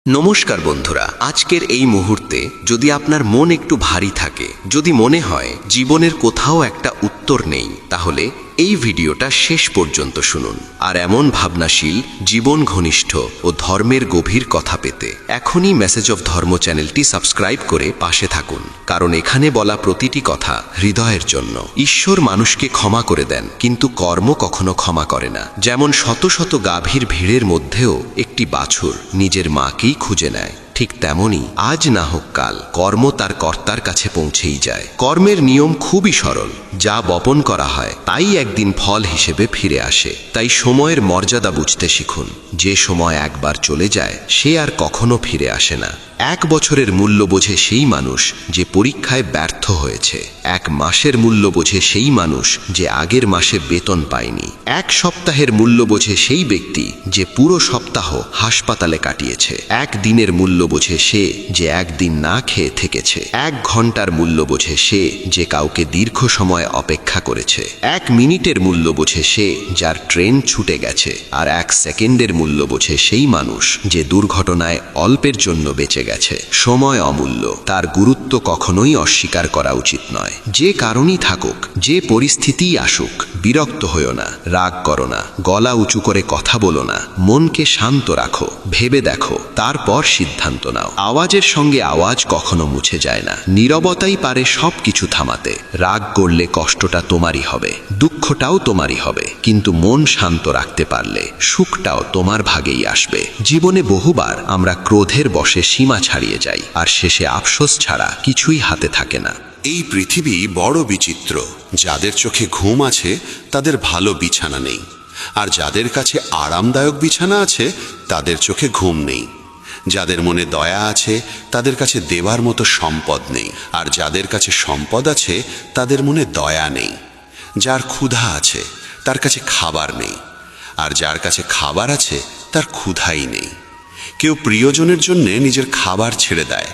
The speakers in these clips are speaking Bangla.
নমস্কার বন্ধুরা, আজকের এই মুহূর্তে যদি আপনার মন একটু ভারী থাকে, যদি মনে হয় জীবনের কোথাও একটা উত্তর নেই, তাহলে এই ভিডিওটা শেষ পর্যন্ত শুনুন। আর এমন ভাবনাশীল, জীবন ঘনিষ্ঠ ও ধর্মের গভীর কথা পেতে এখনই মেসেজ অফ ধর্ম চ্যানেলটি সাবস্ক্রাইব করে পাশে থাকুন, কারণ এখানে বলা প্রতিটি কথা হৃদয়ের জন্য। ঈশ্বর মানুষকে ক্ষমা করে দেন, কিন্তু কর্ম কখনো ক্ষমা করে না। যেমন শত শত গাভীর ভিড়ের মধ্যেও একটি বাছুর নিজের মাকেই খুঁজে নেয়, ঠিক তেমনি আজ না হোক কাল কর্ম তার কর্তার কাছে পৌঁছেই যায়। কর্মের নিয়ম খুবই সরল, যা বপন করা হয় তাই একদিন ফল হিসেবে ফিরে আসে। তাই সময়ের মর্যাদা বুঝতে শিখুন। যে সময় একবার চলে যায় সে আর কখনো ফিরে আসে না। 1 বছরের মূল্য বোঝে সেই মানুষ যে পরীক্ষায় ব্যর্থ হয়েছে। 1 মাসের মূল্য বোঝে সেই মানুষ যে আগের মাসে বেতন পায়নি। 1 সপ্তাহের মূল্য বোঝে সেই ব্যক্তি যে পুরো সপ্তাহ হাসপাতালে কাটিয়েছে। 1 দিনের মূল্য বোঝে সে যে একদিন না খেয়ে থেকেছে। 1 ঘন্টার মূল্য বোঝে সে যে কাউকে দীর্ঘ সময় অপেক্ষা করেছে। 1 মিনিটের মূল্য বোঝে সে যার ট্রেন ছুটে গেছে। আর 1 সেকেন্ডের মূল্য বোঝে সেই মানুষ যে দুর্ঘটনায় অল্পের জন্য বেঁচে গেছে। সময় অমূল্য, তার গুরুত্ব কখনোই অস্বীকার করা উচিত নয়। যে কারণই থাকুক, যে পরিস্থিতিই আসুক, বিরক্ত হইও না, রাগ করো না, গলা উঁচু করে কথা বলো না, মনকে শান্ত রাখো, ভেবে দেখো, তারপর সিদ্ধান্ত নাও। আওয়াজের সঙ্গে আওয়াজ কখনো মুছে যায় না। নীরবতাই পারে সবকিছু থামাতে। রাগ করলে কষ্টটা তোমারই হবে, দুঃখটাও তোমারই হবে, কিন্তু মন শান্ত রাখতে পারলে সুখটাও তোমার ভাগেই আসবে। জীবনে বহুবার আমরা ক্রোধের বশে সীমা ছাড়িয়ে যাই, আর শেষে আফসোস ছাড়া কিছুই হাতে থাকে না। এই পৃথিবী বড় বিচিত্র। যাদের চোখে ঘুম আছে তাদের ভালো বিছানা নেই, আর যাদের কাছে আরামদায়ক বিছানা আছে তাদের চোখে ঘুম নেই। যাদের মনে দয়া আছে তাদের কাছে দেবার মতো সম্পদ নেই, আর যাদের কাছে সম্পদ আছে তাদের মনে দয়া নেই। যার ক্ষুধা আছে তার কাছে খাবার নেই, আর যার কাছে খাবার আছে তার ক্ষুধাই নেই। কেউ প্রিয়জনের জন্যে নিজের খাবার ছেড়ে দেয়,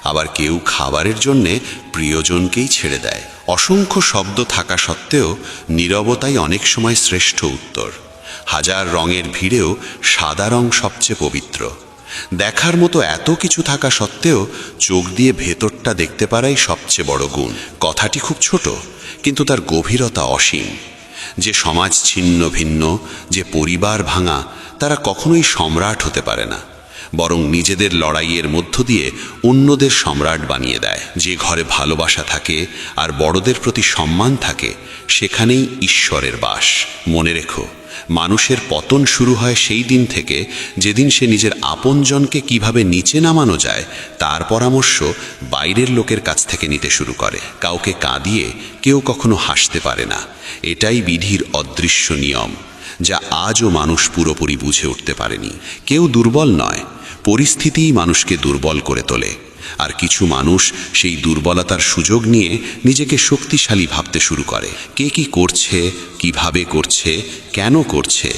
আবার কেউ খাবারের জন্যে প্রিয়জনকেই ছেড়ে দেয়। অসংখ্য শব্দ থাকা সত্ত্বেও নীরবতাই অনেক সময় শ্রেষ্ঠ উত্তর। হাজার রঙের ভিড়েও সাদা রং সবচেয়ে পবিত্র। দেখার মতো এত কিছু থাকা সত্ত্বেও চোখ দিয়ে ভেতরটা দেখতে পারাই সবচেয়ে বড় গুণ। কথাটি খুব ছোট, কিন্তু তার গভীরতা অসীম। যে সমাজ ছিন্ন ভিন্ন, যে পরিবার ভাঙা, তারা কখনোই সম্রাট হতে পারে না, বরং নিজেদের লড়াইয়ের মধ্য দিয়ে অন্যদের সম্রাট বানিয়ে দেয়। যে ঘরে ভালোবাসা থাকে আর বড়দের প্রতি সম্মান থাকে, সেখানেই ঈশ্বরের বাস। মনে রেখো, মানুষের পতন শুরু হয় সেই দিন থেকে যেদিন সে নিজের আপনজনকে কিভাবে নিচে নামানো যায় তার পরামর্শ বাইরের লোকের কাছ থেকে নিতে শুরু করে। কাউকে কাঁদিয়ে কেউ কখনো হাসতে পারে না। এটাই বিধির অদৃশ্য নিয়ম, যা আজও মানুষ পুরোপুরি বুঝে উঠতে পারেনি। কেউ দুর্বল নয়, পরিস্থিতিই মানুষকে দুর্বল করে তোলে। আর কিছু মানুষ সেই দুর্বলতার সুযোগ নিয়ে নিজেকে শক্তিশালী ভাবতে শুরু করে। কে কি করছে, কিভাবে করছে, কেন করছে,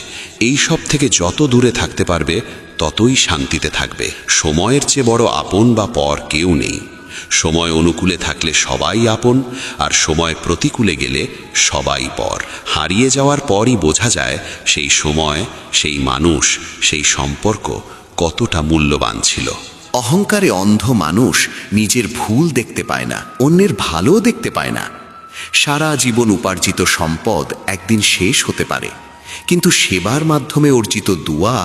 এই সব থেকে যত দূরে থাকতে পারবে ততই শান্তিতে থাকবে। সময়ের চেয়ে বড় আপন বা পর কেউ নেই। সময় অনুকূলে থাকলে সবাই আপন, আর সময় প্রতিকূলে গেলে সবাই পর। হারিয়ে যাওয়ার পরই বোঝা যায় সেই সময়, সেই মানুষ, সেই সম্পর্ক কতটা মূল্যবান ছিল। অহংকারে অন্ধ মানুষ নিজের ভুল দেখতে পায় না, অন্যের ভালোও দেখতে পায় না। সারা জীবন উপার্জিত সম্পদ একদিন শেষ হতে পারে, কিন্তু সেবার মাধ্যমে অর্জিত দুয়া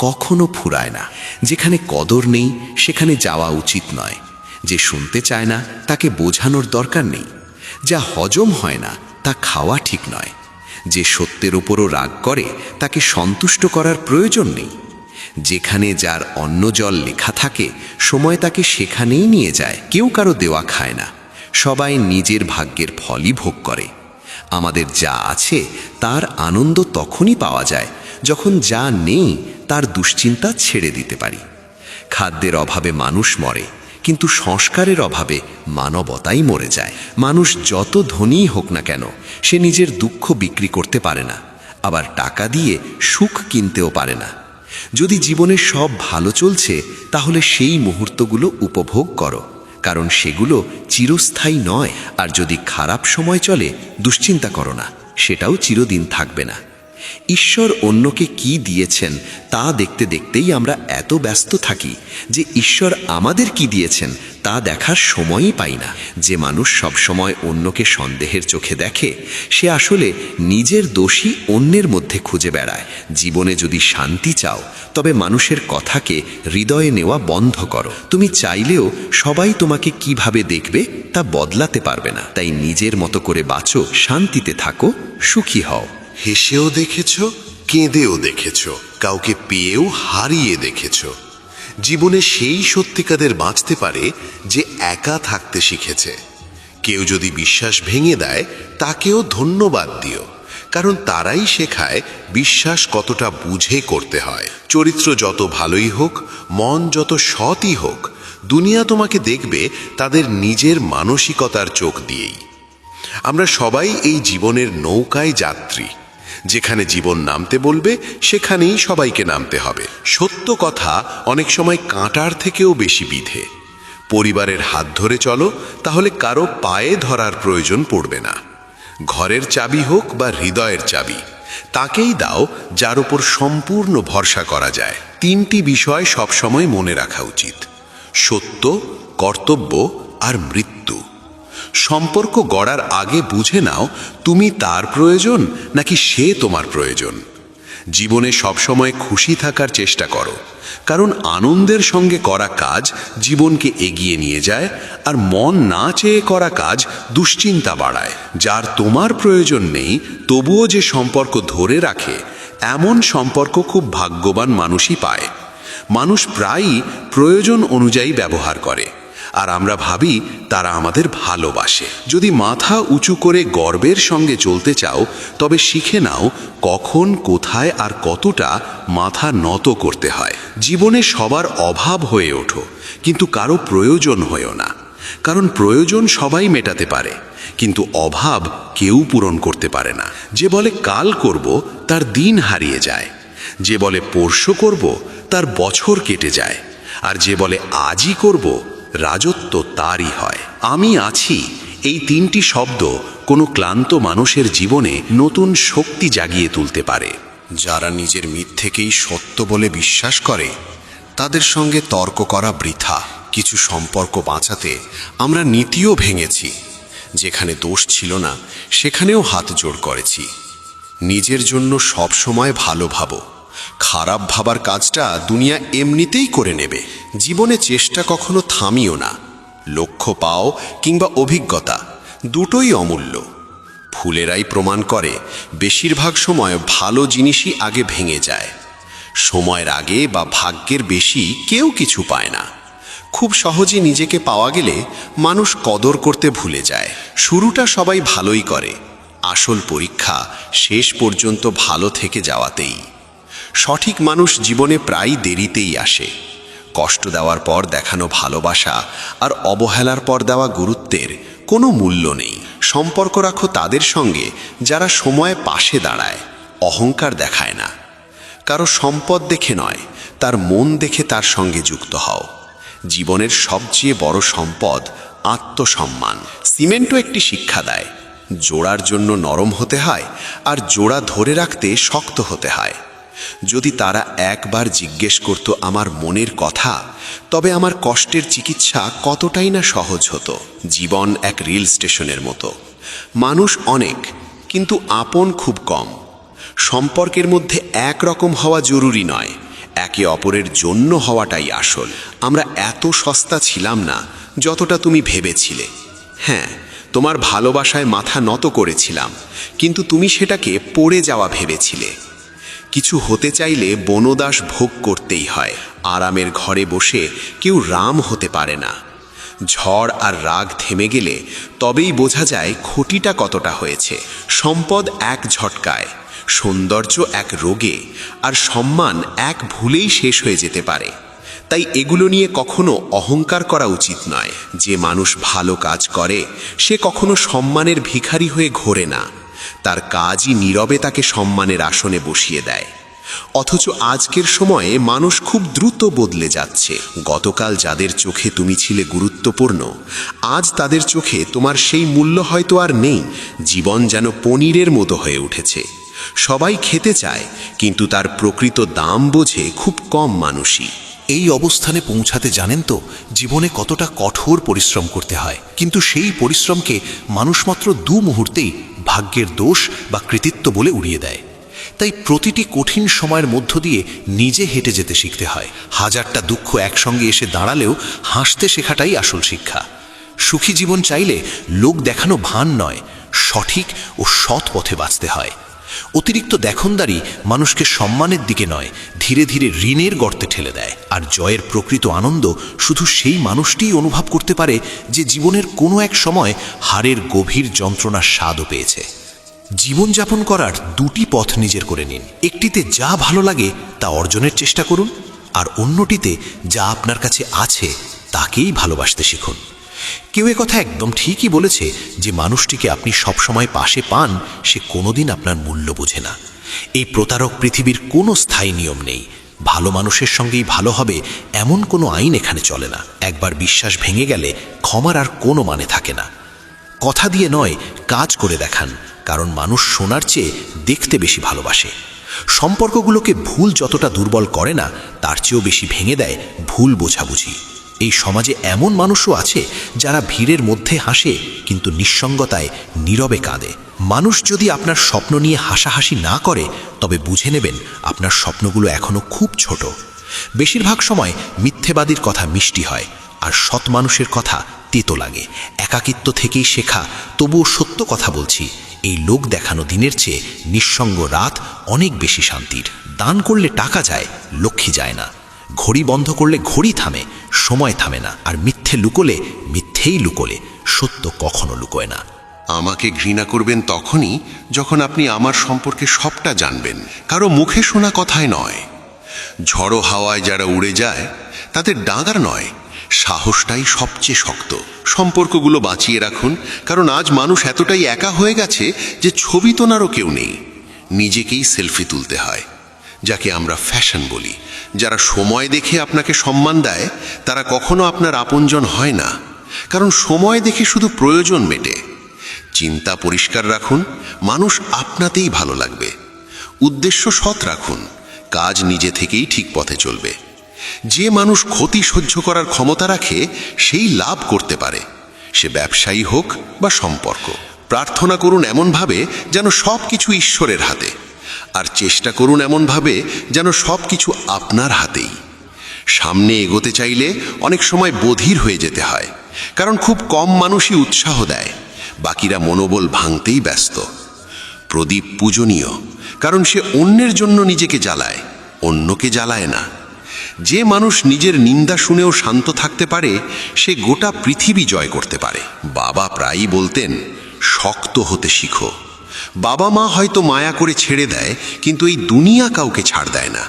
কখনো ফুরায় না। যেখানে কদর নেই সেখানে যাওয়া উচিত নয়। যে শুনতে চায় না তাকে বোঝানোর দরকার নেই। যা হজম হয় না তা খাওয়া ঠিক নয়। যে সত্যের উপরও রাগ করে তাকে সন্তুষ্ট করার প্রয়োজন নেই। যেখানে যার অন্ন জল লেখা থাকে সময় তাকে সেখানেই নিয়ে যায়। কেউ কারো দেওয়া খায় না, সবাই নিজের ভাগ্যের ফলই ভোগ করে। আমাদের যা আছে তার আনন্দ তখনই পাওয়া যায় যখন যা নেই তার দুশ্চিন্তা ছেড়ে দিতে পারি। খাদ্যের অভাবে মানুষ মরে, কিন্তু সংস্কারের অভাবে মানবতাই মরে যায়। মানুষ যত ধনীই হোক না কেন, সে নিজের দুঃখ বিক্রি করতে পারে না, আবার টাকা দিয়ে সুখ কিনতেও পারে না। যদি জীবনে সব ভালো চলছে তাহলে সেই মুহূর্তগুলো উপভোগ করো, কারণ সেগুলো চিরস্থায়ী নয়। আর যদি খারাপ সময় চলে দুশ্চিন্তা করো না, সেটাও চিরদিন থাকবে না। ঈশ্বর অন্যকে কি দিয়েছেন তা দেখতে দেখতেই আমরা এত ব্যস্ত থাকি যে ঈশ্বর আমাদের কি দিয়েছেন তা দেখার সময়ই পাই না। যে মানুষ সবসময় অন্যকে সন্দেহের চোখে দেখে সে আসলে নিজের দোষী অন্যের মধ্যে খুঁজে বেড়ায়। জীবনে যদি শান্তি চাও তবে মানুষের কথাকে হৃদয়ে নেওয়া বন্ধ করো। তুমি চাইলেও সবাই তোমাকে কিভাবে দেখবে তা বদলাতে পারবে না। তাই নিজের মতো করে বাঁচো, শান্তিতে থাকো, সুখী হও। হেসেও দেখেছ, কেঁদেও দেখেছ, কাউকে পেয়েও হারিয়ে দেখেছ। জীবনে সেই সত্যিকারের বাঁচতে পারে যে একা থাকতে শিখেছে। কেউ যদি বিশ্বাস ভেঙে দেয় তাকেও ধন্যবাদ দিও, কারণ তারাই শেখায় বিশ্বাস কতটা বুঝে করতে হয়। চরিত্র যত ভালোই হোক, মন যত সৎই হোক, দুনিয়া তোমাকে দেখবে তাদের নিজের মানসিকতার চোখ দিয়েই। আমরা সবাই এই জীবনের নৌকায় যাত্রী। যেখানে জীবন নামতে বলবে সেখানেই সবাইকে নামতে হবে। সত্য কথা অনেক সময় কাঁটার থেকেও বেশি বিধে। পরিবারের হাত ধরে চলো, তাহলে কারো পায়ে ধরার প্রয়োজন পড়বে না। ঘরের চাবি হোক বা হৃদয়ের চাবি, তাকেই দাও যার উপর সম্পূর্ণ ভরসা করা যায়। তিনটি বিষয় সবসময় মনে রাখা উচিত: সত্য, কর্তব্য আর মৃত্যু। সম্পর্ক গড়ার আগে বুঝে নাও তুমি তার প্রয়োজন নাকি সে তোমার প্রয়োজন। জীবনে সবসময় খুশি থাকার চেষ্টা করো, কারণ আনন্দের সঙ্গে করা কাজ জীবনকে এগিয়ে নিয়ে যায়, আর মন না চেয়ে করা কাজ দুশ্চিন্তা বাড়ায়। যার তোমার প্রয়োজন নেই তবুও যে সম্পর্ক ধরে রাখে, এমন সম্পর্ক খুব ভাগ্যবান মানুষই পায়। মানুষ প্রায়ই প্রয়োজন অনুযায়ী ব্যবহার করে, আর আমরা ভাবি তারা আমাদের ভালোবাসে। যদি মাথা উঁচু করে গর্বের সঙ্গে চলতে চাও তবে শিখে নাও কখন, কোথায় আর কতটা মাথা নত করতে হয়। জীবনে সবার অভাব হয়ে ওঠো, কিন্তু কারো প্রয়োজন হয়েও না। কারণ প্রয়োজন সবাই মেটাতে পারে, কিন্তু অভাব কেউ পূরণ করতে পারে না। যে বলে কাল করব তার দিন হারিয়ে যায়, যে বলে পরশু করব তার বছর কেটে যায়, আর যে বলে আজই করব রাজত্ব তারই হয়। আমি আছি, এই তিনটি শব্দ কোনো ক্লান্ত মানুষের জীবনে নতুন শক্তি জাগিয়ে তুলতে পারে। যারা নিজের মিথ্যেকেই সত্য বলে বিশ্বাস করে তাদের সঙ্গে তর্ক করা বৃথা। কিছু সম্পর্ক বাঁচাতে আমরা নীতিও ভেঙেছি। যেখানে দোষ ছিল না সেখানেও হাত জোড় করেছি। নিজের জন্য সব সময় ভালো ভাবো। খারাপ ভাবার কাজটা দুনিয়া এমনিতেই করে নেবে। জীবনে চেষ্টা কখনো থামিও না। লক্ষ্য পাও কিংবা অভিজ্ঞতা, দুটোই অমূল্য। ফুলেরাই প্রমাণ করে বেশিরভাগ সময় ভালো জিনিসই আগে ভেঙে যায়। সময়ের আগে বা ভাগ্যের বেশি কেউ কিছু পায় না। খুব সহজে নিজেকে পাওয়া গেলে মানুষ কদর করতে ভুলে যায়। শুরুটা সবাই ভালোই করে, আসল পরীক্ষা শেষ পর্যন্ত ভালো থেকে যাওয়াতেই। সঠিক মানুষ জীবনে প্রায় দেরিতেই আসে। কষ্ট দেওয়ার পর দেখানো ভালোবাসা আর অবহেলার পর দেওয়া গুরুত্বের কোনো মূল্য নেই। সম্পর্ক রাখো তাদের সঙ্গে যারা সময়ে পাশে দাঁড়ায়, অহংকার দেখায় না। কারো সম্পদ দেখে নয়, তার মন দেখে তার সঙ্গে যুক্ত হও। জীবনের সবচেয়ে বড় সম্পদ আত্মসম্মান। সিমেন্টও একটি শিক্ষা দেয়, জোড়ার জন্য নরম হতে হয় আর জোড়া ধরে রাখতে শক্ত হতে হয়। যদি তারা একবার জিজ্ঞেস করত আমার মনের কথা, তবে আমার কষ্টের চিকিৎসা কতটাই না সহজ হতো। জীবন এক রেল স্টেশনের মতো, মানুষ অনেক কিন্তু আপন খুব কম। সম্পর্কের মধ্যে একরকম হওয়া জরুরি নয়, একে অপরের জন্য হওয়াটাই আসল। আমরা এত সস্তা ছিলাম না যতটা তুমি ভেবেছিলে। হ্যাঁ, তোমার ভালোবাসায় মাথা নত করেছিলাম, কিন্তু তুমি সেটাকে পড়ে যাওয়া ভেবেছিলে। কিছু হতে চাইলে বনদাস ভোগ করতেই হয়। আরামের ঘরে বসে কেউ রাম হতে পারে না। ঝড় আর রাগ থেমে গেলে তবেই বোঝা যায় ক্ষতিটা কতটা হয়েছে। সম্পদ এক ঝটকায়, সৌন্দর্য এক রোগে, আর সম্মান এক ভুলেই শেষ হয়ে যেতে পারে। তাই এগুলো নিয়ে কখনো অহংকার করা উচিত নয়। যে মানুষ ভালো কাজ করে সে কখনো সম্মানের ভিখারি হয়ে ঘোরে না। তার কাজই নীরবে তাকে সম্মানের আসনে বসিয়ে দেয়। অথচ আজকের সময়ে মানুষ খুব দ্রুত বদলে যাচ্ছে। গতকাল যাদের চোখে তুমি ছিলে গুরুত্বপূর্ণ, আজ তাদের চোখে তোমার সেই মূল্য হয়তো আর নেই। জীবন যেন পনিরের মতো হয়ে উঠেছে। সবাই খেতে চায়, কিন্তু তার প্রকৃত দাম বোঝে খুব কম মানুষই। এই অবস্থানে পৌঁছাতে জানেন তো জীবনে কতটা কঠোর পরিশ্রম করতে হয়, কিন্তু সেই পরিশ্রমকে মানুষ মাত্র 2 মুহূর্তেই ভাগ্যের দোষ বা কৃতিত্ব বলে উড়িয়ে দেয়। তাই প্রতিটি কঠিন সময়ের মধ্য দিয়ে নিজে হেঁটে যেতে শিখতে হয়। হাজারটা দুঃখ একসঙ্গে এসে দাঁড়ালেও হাসতে শেখাটাই আসল শিক্ষা। সুখী জীবন চাইলে লোক দেখানো ভান নয়, সঠিক ও সৎ পথে বাঁচতে হয়। অতিরিক্ত দেখনদারি মানুষকে সম্মানের দিকে নয়, ধীরে ধীরে ঋণের গর্তে ঠেলে দেয়। আর জয়ের প্রকৃত আনন্দ শুধু সেই মানুষটিই অনুভব করতে পারে যে জীবনের কোনো এক সময় হারের গভীর যন্ত্রণার স্বাদও পেয়েছে। জীবনযাপন করার 2টি পথ নিজের করে নিন। একটিতে যা ভালো লাগে তা অর্জনের চেষ্টা করুন, আর অন্যটিতে যা আপনার কাছে আছে তাকেই ভালোবাসতে শিখুন। কেউ কথা একদম ঠিকই বলেছে যে মানুষটিকে আপনি সবসময় পাশে পান সে কোনোদিন আপনার মূল্য বোঝে না। এই প্রতারক পৃথিবীর কোনো স্থায়ী নিয়ম নেই। ভালো মানুষের সঙ্গেই ভালো হবে এমন কোনো আইন এখানে চলে না। একবার বিশ্বাস ভেঙে গেলে ক্ষমার আর কোনো মানে থাকে না। কথা দিয়ে নয়, কাজ করে দেখান, কারণ মানুষ শোনার চেয়ে দেখতে বেশি ভালোবাসে। সম্পর্কগুলোকে ভুল যতটা দুর্বল করে না, তার চেয়েও বেশি ভেঙে দেয় ভুল বোঝাবুঝি। এই সমাজে এমন মানুষও আছে যারা ভিড়ের মধ্যে হাসে কিন্তু নিঃসঙ্গতায় নীরবে কাঁদে। মানুষ যদি আপনার স্বপ্ন নিয়ে হাসাহাসি না করে, তবে বুঝে নেবেন আপনার স্বপ্নগুলো এখনো খুব ছোট। বেশিরভাগ সময় মিথ্যেবাদীর কথা মিষ্টি হয়, আর সৎ মানুষের কথা তেতো লাগে। একাকিত্ব থেকেই শেখা, তবুও সত্য কথা বলছি, এই লোক দেখানো দিনের চেয়ে নিঃসঙ্গ রাত অনেক বেশি শান্তির। দান করলে টাকা যায়, লক্ষ্মী যায় না। ঘড়ি বন্ধ করলে ঘড়ি থামে, সময় থামে না। আর মিথ্যে লুকোলে মিথ্যেই লুকোলে সত্য কখনো লুকোয় না। আমাকে ঘৃণা করবেন তখনই যখন আপনি আমার সম্পর্কে সবটা জানবেন, কারো মুখে শোনা কথায় নয়। ঝড়ো হাওয়ায় যারা উড়ে যায় তাদের ডাঙার নয়, সাহসটাই সবচেয়ে শক্ত। সম্পর্কগুলো বাঁচিয়ে রাখুন, কারণ আজ মানুষ এতটাই একা হয়ে গেছে যে ছবি তোলারও কেউ নেই। নিজেকেই সেলফি তুলতে হয়, যাকে আমরা ফ্যাশন বলি। যারা সময় দেখে আপনাকে সম্মান দেয় তারা কখনো আপনার আপনজন হয় না, কারণ সময় দেখে শুধু প্রয়োজন মেটে। চিন্তা পরিষ্কার রাখুন, মানুষ আপনাতেই ভালো লাগবে। উদ্দেশ্য সৎ রাখুন, কাজ নিজে থেকেই ঠিক পথে চলবে। যে মানুষ ক্ষতি সহ্য করার ক্ষমতা রাখে সেই লাভ করতে পারে, সে ব্যবসায়ী হোক বা সম্পর্ক। প্রার্থনা করুন এমনভাবে যেন সব কিছু ঈশ্বরের হাতে, আর চেষ্টা করুন এমনভাবে যেন সব কিছু আপনার হাতেই। সামনে এগোতে চাইলে অনেক সময় বধির হয়ে যেতে হয়, কারণ খুব কম মানুষই উৎসাহ দেয়, বাকিরা মনোবল ভাঙতেই ব্যস্ত। প্রদীপ পূজনীয়, কারণ সে অন্যের জন্য নিজেকে জ্বালায়, অন্যকে জ্বালায় না। যে মানুষ নিজের নিন্দা শুনেও শান্ত থাকতে পারে সে গোটা পৃথিবী জয় করতে পারে। বাবা প্রায়ই বলতেন, শক্ত হতে শিখো। বাবা মা হয়তো মায়া করে ছেড়ে দেয়, কিন্তু এই দুনিয়া কাউকে ছাড় দেয় না।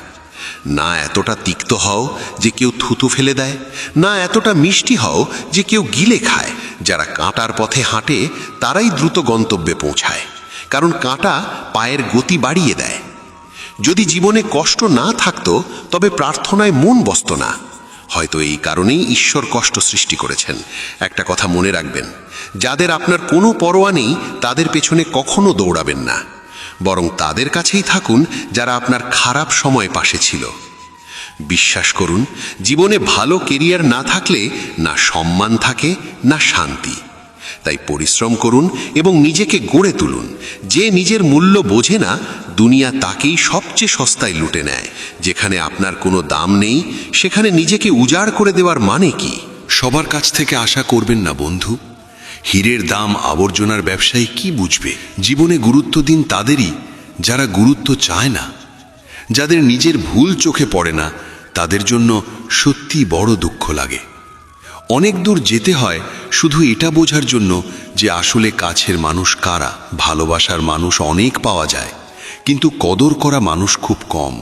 না এতটা তিক্ত হও যে কেউ থুতু ফেলে দেয়, না এতটা মিষ্টি হও যে কেউ গিলে খায়। যারা কাঁটার পথে হাঁটে তারাই দ্রুত গন্তব্যে পৌঁছায়, কারণ কাঁটা পায়ের গতি বাড়িয়ে দেয়। যদি জীবনে কষ্ট না থাকতো তবে প্রার্থনায় মন বসত না। হয়তো এই কারণেই ঈশ্বর কষ্ট সৃষ্টি করেছেন। একটা কথা মনে রাখবেন, যাদের আপনার কোনো পরোয়া নেই তাদের পেছনে কখনো দৌড়াবেন না, বরং তাদের কাছেই থাকুন যারা আপনার খারাপ সময় পাশে ছিল। বিশ্বাস করুন, জীবনে ভালো কেরিয়ার না থাকলে না সম্মান থাকে না শান্তি। তাই পরিশ্রম করুন এবং নিজেকে গড়ে তুলুন। যে নিজের মূল্য বোঝে না, দুনিয়া তাকেই সবচেয়ে সস্তায় লুটে নেয়। যেখানে আপনার কোনো দাম নেই সেখানে নিজেকে উজাড় করে দেওয়ার মানে কি? সবার কাছ থেকে আশা করবেন না বন্ধু। হীরের দাম আবর্জনার ব্যবসায়ী কি বুঝবে? জীবনে গুরুত্ব দিন তাদেরই যারা গুরুত্ব চায় না। যাদের নিজের ভুল চোখে পড়ে না তাদের জন্য সত্যি বড় দুঃখ লাগে। অনেক দূর যেতে হয় শুধু এটা বোঝার জন্য যে আসলে কাছের মানুষ কারা। ভালোবাসার মানুষ অনেক পাওয়া যায়, কিন্তু কদর করা মানুষ খুব কম।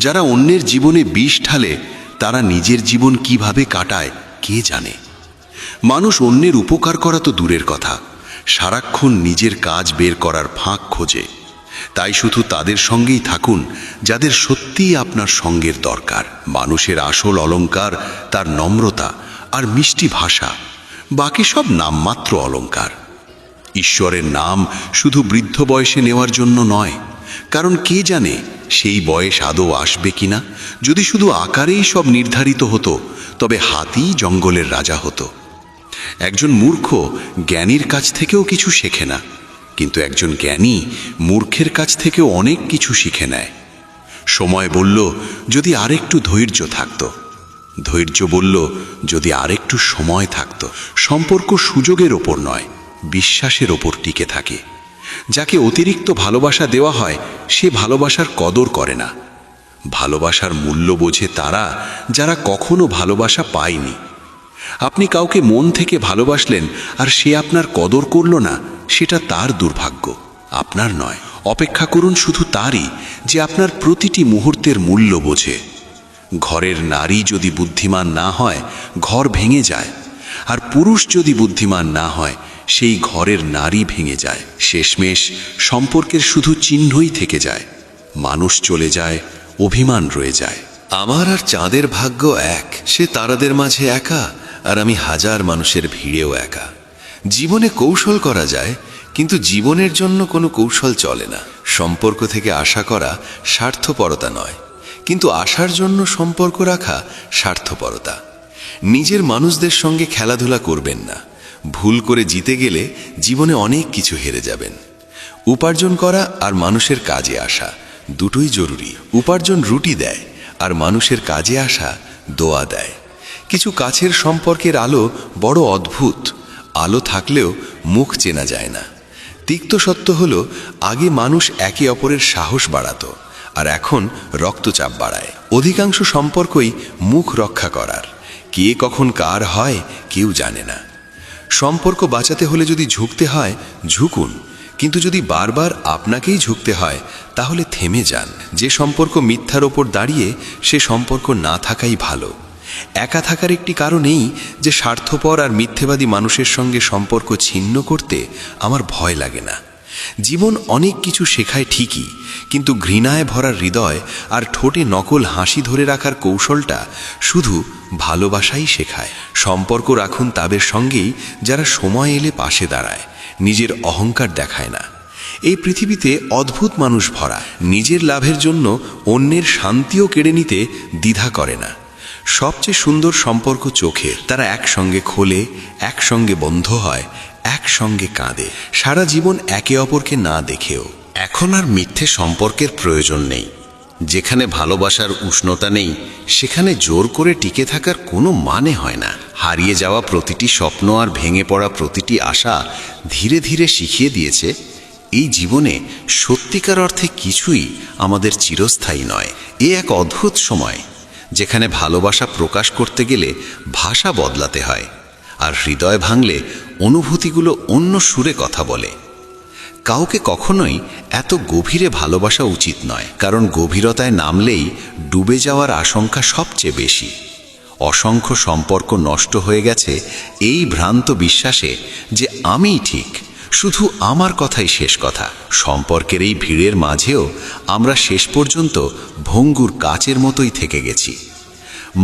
যারা অন্যের জীবনে বিষ ঢালে তারা নিজের জীবন কিভাবে কাটায় কে জানে। মানুষ অন্যের উপকার করা তো দূরের কথা, সারাক্ষণ নিজের কাজ বের করার ফাঁক খোঁজে। তাই শুধু তাদের সঙ্গেই থাকুন যাদের সত্যিই আপনার সঙ্গের দরকার। মানুষের আসল অলংকার তার নম্রতা আর মিষ্টি ভাষা, বাকি সব নামমাত্র অলংকার। ঈশ্বরের নাম শুধু বৃদ্ধ বয়সে নেওয়ার জন্য নয়, কারণ কে জানে সেই বয়স আদৌ আসবে কিনা। যদি শুধু আকারেই সব নির্ধারিত হতো তবে হাতি জঙ্গলের রাজা হতো। একজন মূর্খ জ্ঞানীর কাছ থেকেও কিছু শেখে না, কিন্তু একজন জ্ঞানী মূর্খের কাছ থেকেও অনেক কিছু শিখে নেয়। সময় বলল যদি আরেকটু ধৈর্য থাকতো, ধৈর্য বলল যদি আরেকটু সময় থাকতো। সম্পর্ক সুযোগের ওপর নয়, বিশ্বাসের ওপর টিকে থাকে। যাকে অতিরিক্ত ভালোবাসা দেওয়া হয় সে ভালোবাসার কদর করে না। ভালোবাসার মূল্য বোঝে তারা যারা কখনো ভালোবাসা পায়নি। আপনি কাউকে মন থেকে ভালোবাসলেন আর সে আপনার কদর করল না, সেটা তার দুর্ভাগ্য, আপনার নয়। অপেক্ষা করুন শুধু তারই যে আপনার প্রতিটি মুহূর্তের মূল্য বোঝে। ঘরের নারী যদি বুদ্ধিমান না হয় ঘর ভেঙে যায়, আর পুরুষ যদি বুদ্ধিমান না হয় সেই ঘরের নারী ভেঙে যায়। শেষমেশ সম্পর্কের শুধু চিহ্নই থেকে যায়, মানুষ চলে যায়, অভিমান রয়ে যায়। আমার আর চাঁদের ভাগ্য এক, সে তারাদের মাঝে একা, আর আমি হাজার মানুষের ভিড়েও একা। জীবনে কৌশল করা যায়, কিন্তু জীবনের জন্য কোনো কৌশল চলে না। সম্পর্ক থেকে আশা করা স্বার্থপরতা নয়, কিন্তু আশার জন্য সম্পর্ক রাখা স্বার্থপরতা। নিজের মানুষদের সঙ্গে খেলাধুলা করবেন না। ভুল করে জিতে গেলে জীবনে অনেক কিছু হেরে যাবেন। উপার্জন করা আর মানুষের কাজে আসা দুটোই জরুরি। উপার্জন রুটি দেয়, আর মানুষের কাজে আসা দোয়া দেয়। কিছু কাছের সম্পর্কের আলো বড় অদ্ভুত, আলো থাকলেও মুখ চেনা যায় না। তিক্ত সত্য হলো আগে মানুষ একে অপরের সাহস বাড়াতো, আর এখন রক্তচাপ বাড়ায়। অধিকাংশ সম্পর্কই মুখ রক্ষা করার, কে কখন কার হয় কেউ জানে না। সম্পর্ক বাঁচাতে হলে যদি ঝুঁকতে হয় ঝুঁকুন, কিন্তু যদি বারবার আপনাকেই ঝুঁকতে হয় তাহলে থেমে যান। যে সম্পর্ক মিথ্যার ওপর দাঁড়িয়ে সে সম্পর্ক না থাকাই ভালো। একা থাকার একটি কারণ এই যে স্বার্থপর আর মিথ্যেবাদী মানুষের সঙ্গে সম্পর্ক ছিন্ন করতে আমার ভয় লাগে না। জীবন অনেক কিছু শেখায় ঠিকই, কিন্তু ঘৃণায় ভরা হৃদয় আর ঠোঁটে নকল হাসি ধরে রাখার কৌশলটা শুধু ভালোবাসাই শেখায়। সম্পর্ক রাখুন তাদের সঙ্গেই যারা সময় এলে পাশে দাঁড়ায়, নিজের অহংকার দেখায় না। এই পৃথিবীতে অদ্ভুত মানুষ ভরা, নিজের লাভের জন্য অন্যের শান্তিও কেড়ে নিতে দ্বিধা করে না। সবচেয়ে সুন্দর সম্পর্ক চোখের, তারা একসঙ্গে খোলে, একসঙ্গে বন্ধ হয়, একসঙ্গে কাঁদে, সারা জীবন একে অপরকে না দেখেও। এখন আর মিথ্যে সম্পর্কের প্রয়োজন নেই। যেখানে ভালোবাসার উষ্ণতা নেই সেখানে জোর করে টিকে থাকার কোনো মানে হয় না। হারিয়ে যাওয়া প্রতিটি স্বপ্ন আর ভেঙে পড়া প্রতিটি আশা ধীরে ধীরে শিখিয়ে দিয়েছে এই জীবনে সত্যিকার অর্থে কিছুই আমাদের চিরস্থায়ী নয়। এ এক অদ্ভুত সময় যেখানে ভালোবাসা প্রকাশ করতে গেলে ভাষা বদলাতে হয়, আর হৃদয় ভাঙলে অনুভূতিগুলো অন্য সুরে কথা বলে। কাউকে কখনোই এত গভীরে ভালোবাসা উচিত নয়, কারণ গভীরতায় নামলেই ডুবে যাওয়ার আশঙ্কা সবচেয়ে বেশি। অসংখ্য সম্পর্ক নষ্ট হয়ে গেছে এই ভ্রান্ত বিশ্বাসে যে আমিই ঠিক, শুধু আমার কথাই শেষ কথা। সম্পর্কের এই ভিড়ের মাঝেও আমরা শেষ পর্যন্ত ভঙ্গুর কাচের মতোই থেকে গেছি।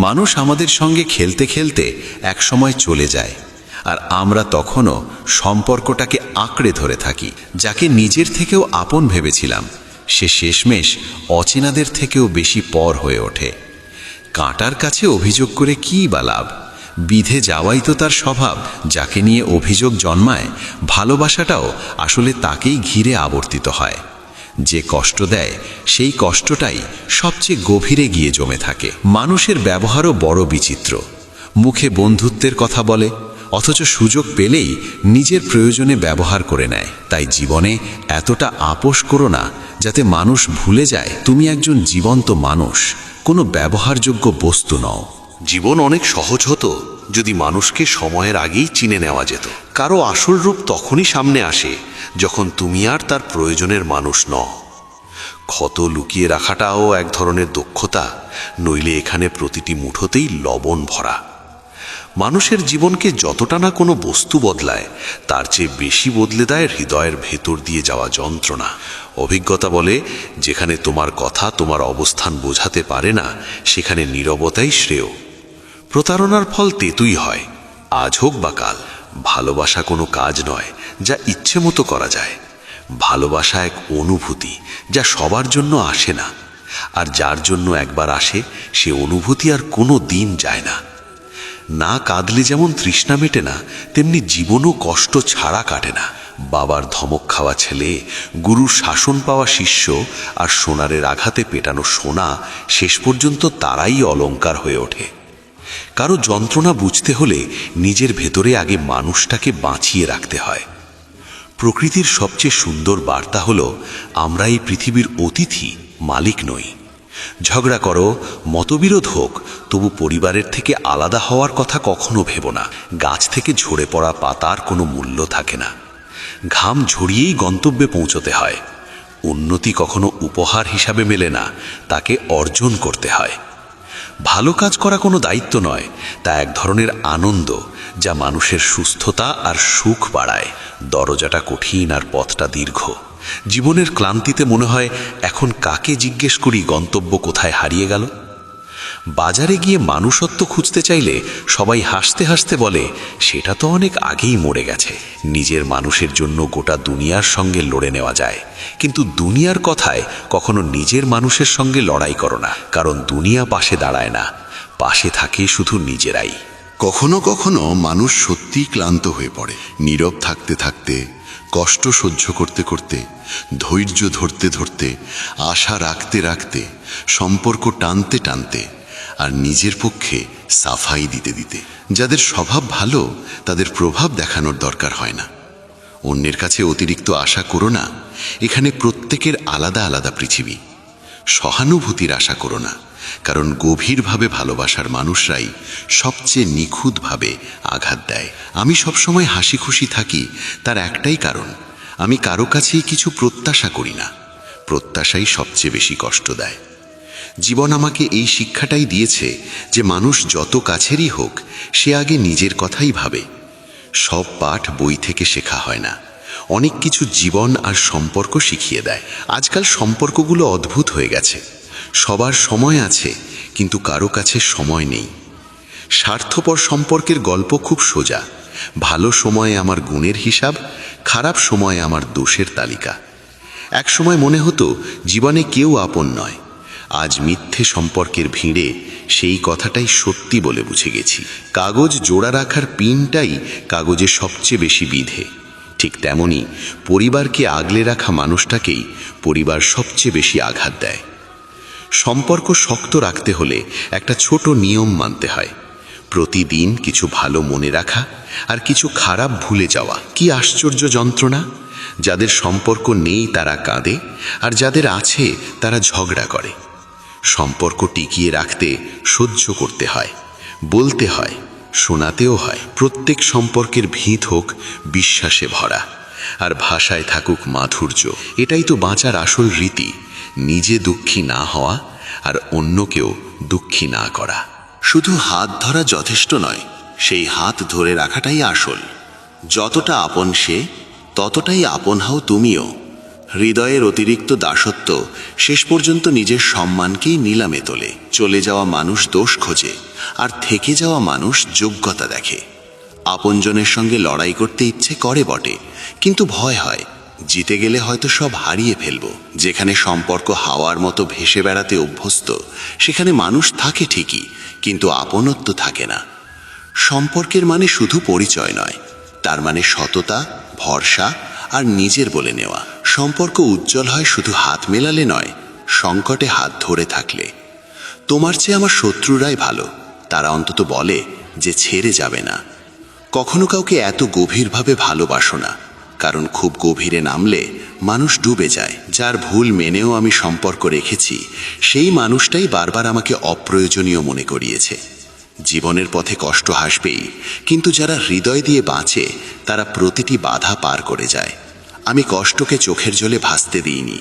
মানুষ আমাদের সঙ্গে খেলতে খেলতে একসময় চলে যায়, আর আমরা তখনও সম্পর্কটাকে আঁকড়ে ধরে থাকি। যাকে নিজের থেকেও আপন ভেবেছিলাম সে শেষমেশ অচেনাদের থেকেও বেশি পর হয়ে ওঠে। কাঁটার কাছে অভিযোগ করে কী বা লাভ? বিধে যাওয়াই তো তার স্বভাব। যাকে নিয়ে অভিযোগ জন্মায় ভালোবাসাটাও আসলে তাকেই ঘিরে আবর্তিত হয়। যে কষ্ট দেয় সেই কষ্টটাই সবচেয়ে গভীরে গিয়ে জমে থাকে। মানুষের ব্যবহারও বড় বিচিত্র। মুখে বন্ধুত্বের কথা বলে, অথচ সুযোগ পেলেই নিজের প্রয়োজনে ব্যবহার করে নেয়। তাই জীবনে এতটা আপোষ করো না যাতে মানুষ ভুলে যায় তুমি একজন জীবন্ত মানুষ, কোনো ব্যবহারযোগ্য বস্তু নও। জীবন অনেক সহজ হতো যদি মানুষকে সময়ের আগেই চিনে নেওয়া যেত। কারো আসল রূপ তখনই সামনে আসে যখন তুমি আর তার প্রয়োজনের মানুষ নও। ক্ষত লুকিয়ে রাখাটাও এক ধরনের দক্ষতা, নইলে এখানে প্রতিটি মুঠোতেই লবণ ভরা। মানুষের জীবনকে যতটা না কোনো বস্তু বদলায় তার চেয়ে বেশি বদলে দেয় হৃদয়ের ভেতর দিয়ে যাওয়া যন্ত্রণা। অভিজ্ঞতা বলে যেখানে তোমার কথা তোমার অবস্থান বোঝাতে পারে না সেখানে নীরবতাই শ্রেয়। প্রতারণার ফল তেতুই হয়, আজ হোক বা কাল। ভালোবাসা কোনো কাজ নয় যা ইচ্ছে মতো করা যায়। ভালোবাসা এক অনুভূতি, যা সবার জন্য আসে না, আর যার জন্য একবার আসে সে অনুভূতি আর কোনো দিন যায় না। না কাঁদলে যেমন তৃষ্ণা মেটে না, তেমনি জীবনও কষ্ট ছাড়া কাটে না। বাবার ধমক খাওয়া ছেলে, গুরুর শাসন পাওয়া শিষ্য, আর সোনারের আঘাতে পেটানো সোনা শেষ পর্যন্ত তারাই অলংকার হয়ে ওঠে। কারো যন্ত্রণা বুঝতে হলে নিজের ভেতরে আগে মানুষটাকে বাঁচিয়ে রাখতে হয়। প্রকৃতির সবচেয়ে সুন্দর বার্তা হলো, আমরা এই পৃথিবীর অতিথি, মালিক নই। ঝগড়া করো, মতবিরোধ হোক, তবু পরিবারের থেকে আলাদা হওয়ার কথা কখনো ভেবো না। গাছ থেকে ঝরে পড়া পাতার কোনো মূল্য থাকে না, ঘাম ঝরিয়েই গন্তব্যে পৌঁছতে হয়। উন্নতি কখনো উপহার হিসাবে মেলে না, তাকে অর্জন করতে হয়। ভালো কাজ করা কোনো দায়িত্ব নয়, তা এক ধরনের আনন্দ, যা মানুষের সুস্থতা আর সুখ বাড়ায়। দরজাটা কঠিন আর পথটা দীর্ঘ। জীবনের ক্লান্তিতে মনে হয়, এখন কাকে জিজ্ঞেস করি গন্তব্য কোথায় হারিয়ে গেল। বাজারে গিয়ে মানুষত্ব খুঁজতে চাইলে সবাই হাসতে হাসতে বলে, সেটা তো অনেক আগেই মরে গেছে। নিজের মানুষের জন্য গোটা দুনিয়ার সঙ্গে লড়ে নেওয়া যায়, কিন্তু দুনিয়ার কথায় কখনো নিজের মানুষের সঙ্গে লড়াই করো না, কারণ দুনিয়া পাশে দাঁড়ায় না, পাশে থাকে শুধু নিজেরাই। কখনো কখনো মানুষ সত্যিই ক্লান্ত হয়ে পড়ে। নীরব থাকতে থাকতে, কষ্ট সহ্য করতে করতে, ধৈর্য ধরতে ধরতে, আশা রাখতে রাখতে, সম্পর্ক টানতে টানতে, আর নিজের পক্ষে সাফাই দিতে দিতে। যাদের স্বভাব ভালো, তাদের প্রভাব দেখানোর দরকার হয় না। অন্যের কাছে অতিরিক্ত আশা করো না, এখানে প্রত্যেকের আলাদা আলাদা পৃথিবী। সহানুভূতির আশা করো না, কারণ গভীরভাবে ভালোবাসার মানুষরাই সবচেয়ে নিখুঁতভাবে আঘাত দেয়। আমি সবসময় হাসি খুশি থাকি, তার একটাই কারণ, আমি কারো কাছেই কিছু প্রত্যাশা করি না। প্রত্যাশাই সবচেয়ে বেশি কষ্ট দেয়। জীবন আমাকে এই শিক্ষাটাই দিয়েছে যে মানুষ যত কাছেরই হোক, সে আগে নিজের কথাই ভাবে। সব পাঠ বই থেকে শেখা হয় না, অনেক কিছু জীবন আর সম্পর্ক শিখিয়ে দেয়। আজকাল সম্পর্কগুলো অদ্ভুত হয়ে গেছে। সবার সময় আছে, কিন্তু কারো কাছে সময় নেই। স্বার্থপর সম্পর্কের গল্প খুব সোজা। ভালো সময়ে আমার গুণের হিসাব, খারাপ সময়ে আমার দোষের তালিকা। এক সময় মনে হতো জীবনে কেউ আপন নয়। আজ মিথ্যে সম্পর্কের ভিড়ে সেই কথাটাই সত্যি বলে বুঝে গেছি। কাগজ জোড়া রাখার পিনটাই কাগজে সবচেয়ে বেশি বিধে। ঠিক তেমনি পরিবারকে আগলে রাখা মানুষটাকেই পরিবার সবচেয়ে বেশি আঘাত দেয়। সম্পর্ক শক্ত রাখতে হলে একটা ছোট নিয়ম মানতে হয়। প্রতিদিন কিছু ভালো মনে রাখা আর কিছু খারাপ ভুলে যাওয়া। কি আশ্চর্য যন্ত্রণা! যাদের সম্পর্ক নেই তারা কাঁদে, আর যাদের আছে তারা ঝগড়া করে। সম্পর্ক টিকিয়ে রাখতে সহ্য করতে হয়, বলতে হয়, শোনাতেও হয়। প্রত্যেক সম্পর্কের ভিত হোক বিশ্বাসে ভরা, আর ভাষায় থাকুক মাধুর্য। এটাই তো বাঁচার আসল রীতি, নিজে দুঃখী না হওয়া আর অন্যকেও দুঃখী না করা। শুধু হাত ধরা যথেষ্ট নয়, সেই হাত ধরে রাখাটাই আসল। যতটা আপন সে, ততটাই আপন হও তুমিও। হৃদয়ের অতিরিক্ত দাসত্ব শেষ পর্যন্ত নিজের সম্মানকেই নিলামে তোলে। চলে যাওয়া মানুষ দোষ খোঁজে, আর থেকে যাওয়া মানুষ যোগ্যতা দেখে। আপনজনের সঙ্গে লড়াই করতে ইচ্ছে করে বটে, কিন্তু ভয় হয় জিতে গেলে হয়তো সব হারিয়ে ফেলব। যেখানে সম্পর্ক হাওয়ার মতো ভেসে বেড়াতে অভ্যস্ত, সেখানে মানুষ থাকে ঠিকই, কিন্তু আপনত্ব থাকে না। সম্পর্কের মানে শুধু পরিচয় নয়, তার মানে সততা, ভরসা আর নিজের বলে নেওয়া। সম্পর্ক উজ্জ্বল হয় শুধু হাত মেলালে নয়, সংকটে হাত ধরে থাকলে। তোমার চেয়ে আমার শত্রুরাই ভালো, তারা অন্তত বলে যে ছেড়ে যাবে না। কখনো কাউকে এত গভীরভাবে ভালোবাসো না, কারণ খুব গভীরে নামলে মানুষ ডুবে যায়। যার ভুল মেনেও আমি সম্পর্ক রেখেছি, সেই মানুষটাই বারবার আমাকে অপ্রয়োজনীয় মনে করিয়েছে। জীবনের পথে কষ্ট হাসবেই, কিন্তু যারা হৃদয় দিয়ে বাঁচে তারা প্রতিটি বাধা পার করে যায়। আমি কষ্টকে চোখের জলে ভাসতে দিইনি,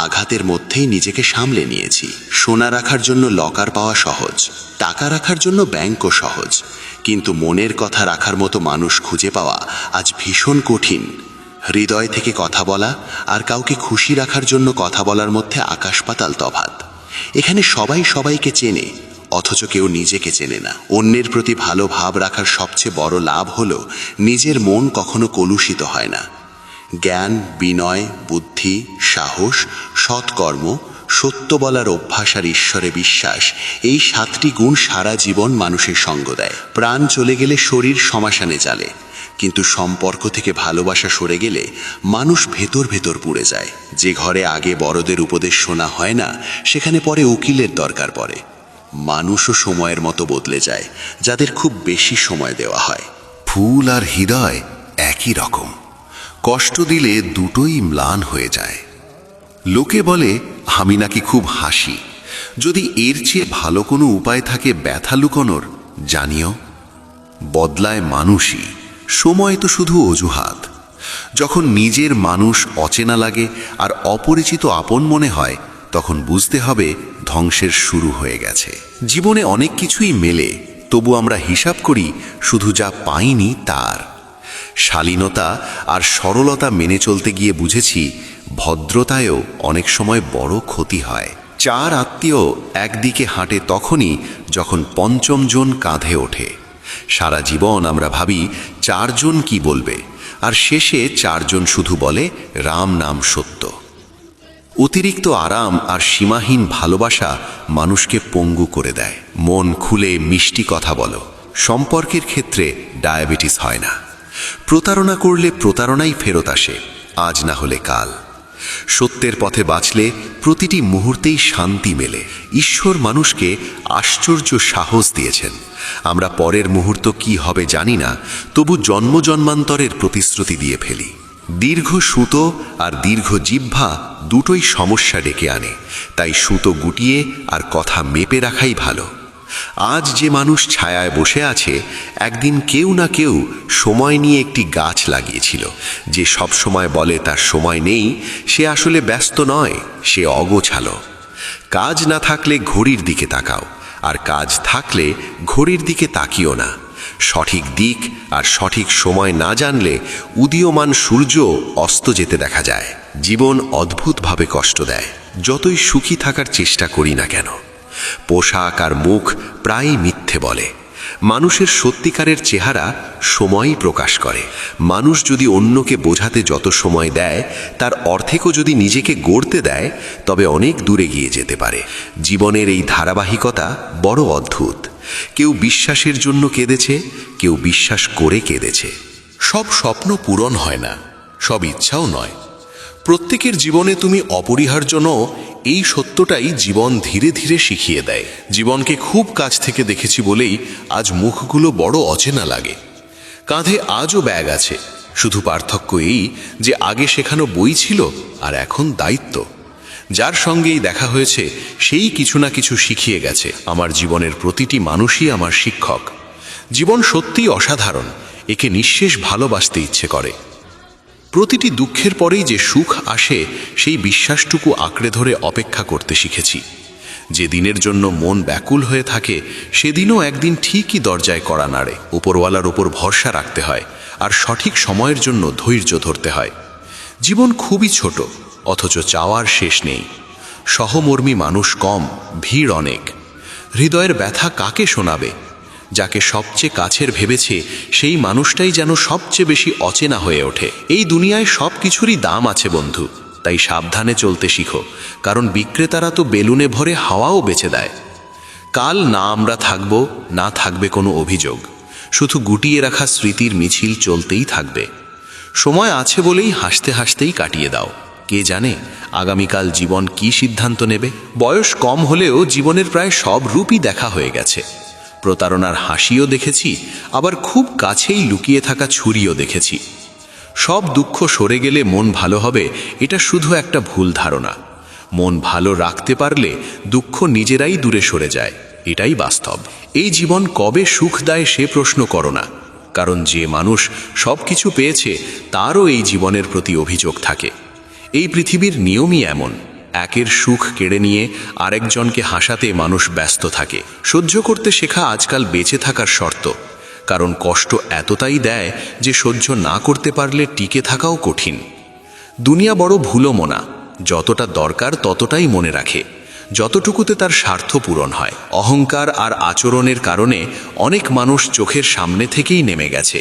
আঘাতের মধ্যেই নিজেকে সামলে নিয়েছি। সোনা রাখার জন্য লকার পাওয়া সহজ, টাকা রাখার জন্য ব্যাংকও সহজ, কিন্তু মনের কথা রাখার মতো মানুষ খুঁজে পাওয়া আজ ভীষণ কঠিন। হৃদয় থেকে কথা বলা আর কাউকে খুশি রাখার জন্য কথা বলার মধ্যে আকাশ পাতাল তফাৎ। এখানে সবাই সবাইকে চেনে, অথচ কেউ নিজেকে চেনে না। অন্যের প্রতি ভালো ভাব রাখার সবচেয়ে বড় লাভ হলো নিজের মন কখনো কলুষিত হয় না। জ্ঞান, বিনয়, বুদ্ধি, সাহস, সৎকর্ম, সত্য বলার অভ্যাস আর ঈশ্বরে বিশ্বাস, এই 7টি গুণ সারা জীবন মানুষের সঙ্গ দেয়। প্রাণ চলে গেলে শরীর শ্মশানে চলে, কিন্তু সম্পর্ক থেকে ভালোবাসা সরে গেলে মানুষ ভেতর ভেতর পুড়ে যায়। যে ঘরে আগে বড়দের উপদেশ শোনা হয় না, সেখানে পরে উকিলের দরকার পড়ে। মানুষও সময়ের মতো বদলে যায় যাদের খুব বেশি সময় দেওয়া হয়। ফুল আর হৃদয় একই রকম, কষ্ট দিলে দুটোই ম্লান হয়ে যায়। লোকে বলে আমি নাকি খুব হাসি। যদি এর চেয়ে ভালো কোনো উপায় থাকে ব্যথা লুকোনোর, জানিও বদলায় মানুষই, সময় তো শুধু অজুহাত। যখন নিজের মানুষ অচেনা লাগে আর অপরিচিত আপন মনে হয়, তখন বুঝতে হবে ধ্বংসের শুরু হয়ে গেছে। জীবনে অনেক কিছুই মেলে, তবু আমরা হিসাব করি শুধু যা পাইনি তার। শালীনতা আর সরলতা মেনে চলতে গিয়ে বুঝেছি ভদ্রতায়ও অনেক সময় বড় ক্ষতি হয়। 4 আত্মীয় একদিকে হাঁটে তখনই যখন 5ম জন কাঁধে ওঠে। সারা জীবন আমরা ভাবি 4 জন কি বলবে, আর শেষে 4 জন শুধু বলে রাম নাম সত্য। অতিরিক্ত আরাম আর সীমাহীন ভালোবাসা মানুষকে পঙ্গু করে দেয়। মন খুলে মিষ্টি কথা বলো, সম্পর্কের ক্ষেত্রে ডায়াবেটিস হয় না। প্রতারণা করলে প্রতারণাই ফেরত আসে, আজ না হলে কাল। সত্যের পথে বাঁচলে প্রতিটি মুহূর্তেই শান্তি মেলে। ঈশ্বর মানুষকে আশ্চর্য সাহস দিয়েছেন। আমরা পরের মুহূর্ত কি হবে জানি না, তবু জন্ম জন্মান্তরের প্রতিশ্রুতি দিয়ে ফেলি। দীর্ঘ সুতো আর দীর্ঘ জিহ্বা দুটোই সমস্যা ডেকে আনে, তাই সুতো গুটিয়ে আর কথা মেপে রাখাই ভালো। আজ যে মানুষ ছায়ায় বসে আছে, একদিন কেউ না কেউ সময় নিয়ে একটি গাছ লাগিয়েছিল। যে সব সময় বলে তার সময় নেই, সে আসলে ব্যস্ত নয়, সে অগোছালো। কাজ না থাকলে ঘড়ির দিকে তাকাও, আর কাজ থাকলে ঘড়ির দিকে তাকিও না। সঠিক দিক আর সঠিক সময় না জানলে উদীয়মান সূর্য অস্ত যেতে দেখা যায়। জীবন অদ্ভুতভাবে কষ্ট দেয়, যতই সুখী থাকার চেষ্টা করি না কেন। পোশাক আর মুখ প্রায়ই মিথ্যে বলে। মানুষের সত্যিকারের চেহারা সময়ই প্রকাশ করে। মানুষ যদি অন্যকে বোঝাতে যত সময় দেয়, তার অর্ধেকও যদি নিজেকে গড়তে দেয়, তবে অনেক দূরে গিয়ে যেতে পারে। জীবনের এই ধারাবাহিকতা বড় অদ্ভুত। কেউ বিশ্বাসের জন্য কেঁদেছে, কেউ বিশ্বাস করে কেঁদেছে। সব স্বপ্ন পূরণ হয় না, সব ইচ্ছাও নয়। প্রত্যেকের জীবনে তুমি অপরিহার্য নও, এই সত্যটাই জীবন ধীরে ধীরে শিখিয়ে দেয়। জীবনকে খুব কাছ থেকে দেখেছি বলেই আজ মুখগুলো বড় অচেনা লাগে। কাঁধে আজও ব্যাগ আছে, শুধু পার্থক্য এই যে আগে শেখানো বই ছিল আর এখন দায়িত্ব। যার সঙ্গেই দেখা হয়েছে সেই কিছু না কিছু শিখিয়ে গেছে। আমার জীবনের প্রতিটি মানুষই আমার শিক্ষক। জীবন সত্যিই অসাধারণ, একে নিঃশেষ ভালোবাসতে ইচ্ছে করে। প্রতিটি দুঃখের পরেই যে সুখ আসে, সেই বিশ্বাসটুকু আঁকড়ে ধরে অপেক্ষা করতে শিখেছি। যে দিনের জন্য মন ব্যাকুল হয়ে থাকে, সেদিনও একদিন ঠিকই দরজায় কড়া নাড়ে। উপরওয়ালার উপর ভরসা রাখতে হয়, আর সঠিক সময়ের জন্য ধৈর্য ধরতে হয়। জীবন খুবই ছোট, অথচ চাওয়ার শেষ নেই। সহমর্মী মানুষ কম, ভিড় অনেক। হৃদয়ের ব্যথা কাকে শোনাবে? যাকে সবচেয়ে কাছের ভেবেছে সেই মানুষটাই যেন সবচেয়ে বেশি অচেনা হয়ে ওঠে। এই দুনিয়ায় সব কিছুরই দাম আছে বন্ধু, তাই সাবধানে চলতে শিখো, কারণ বিক্রেতারা তো বেলুনে ভরে হাওয়াও বেচে দেয়। কাল না আমরা থাকব, না থাকবে কোনো অভিযোগ, শুধু গুটিয়ে রাখা স্মৃতির মিছিল চলতেই থাকবে। সময় আছে বলেই হাসতে হাসতেই কাটিয়ে দাও। কে জানে আগামীকাল জীবন কি সিদ্ধান্ত নেবে। বয়স কম হলেও জীবনের প্রায় সব রূপই দেখা হয়ে গেছে। প্রতারণার হাসিও দেখেছি, আবার খুব কাছেই লুকিয়ে থাকা ছুরিও দেখেছি। সব দুঃখ সরে গেলে মন ভালো হবে, এটা শুধু একটা ভুল ধারণা। মন ভালো রাখতে পারলে দুঃখ নিজেরাই দূরে সরে যায়, এটাই বাস্তব। এই জীবন কবে সুখ দেয় সে প্রশ্ন করো না, কারণ যে মানুষ সব কিছু পেয়েছে তারও এই জীবনের প্রতি অভিযোগ থাকে। এই পৃথিবীর নিয়মই এমন, একের সুখ কেড়ে নিয়ে আরেকজনকে হাসাতে মানুষ ব্যস্ত থাকে। সহ্য করতে শেখা আজকাল বেঁচে থাকার শর্ত, কারণ কষ্ট এতটাই দেয় যে সহ্য না করতে পারলে টিকে থাকাও কঠিন। দুনিয়া বড় ভুলো মনা, যতটা দরকার ততটাই মনে রাখে, যতটুকুতে তার স্বার্থ পূরণ হয়। অহংকার আর আচরণের কারণে অনেক মানুষ চোখের সামনে থেকেই নেমে গেছে।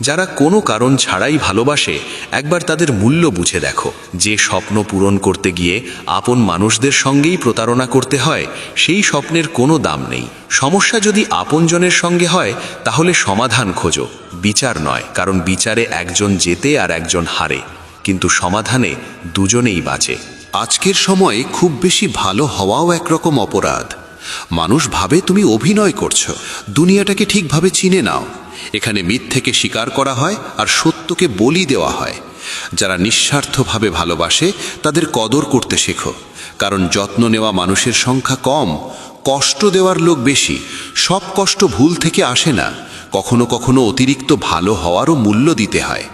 যারা কোনো কারণ ছাড়াই ভালোবাসে, একবার তাদের মূল্য বুঝে দেখো। যে স্বপ্ন পূরণ করতে গিয়ে আপন মানুষদের সঙ্গেই প্রতারণা করতে হয়, সেই স্বপ্নের কোনো দাম নেই। সমস্যা যদি আপনজনের সঙ্গে হয়, তাহলে সমাধান খোঁজো, বিচার নয়। কারণ বিচারে একজন জেতে আর একজন হারে, কিন্তু সমাধানে দুজনেই বাঁচে। আজকের সময়ে খুব বেশি ভালো হওয়াও একরকম অপরাধ। মানুষ ভাবে তুমি অভিনয় করছো। দুনিয়াটাকে ঠিকভাবে চিনে নাও। এখানে মিথ্যেকে স্বীকার করা হয় আর সত্যকে বলি দেওয়া হয়। যারা নিঃস্বার্থভাবে ভালোবাসে তাদের কদর করতে শেখো, কারণ যত্ন নেওয়া মানুষের সংখ্যা কম, কষ্ট দেওয়ার লোক বেশি। সব কষ্ট ভুল থেকে আসে না, কখনো কখনো অতিরিক্ত ভালো হওয়ারও মূল্য দিতে হয়।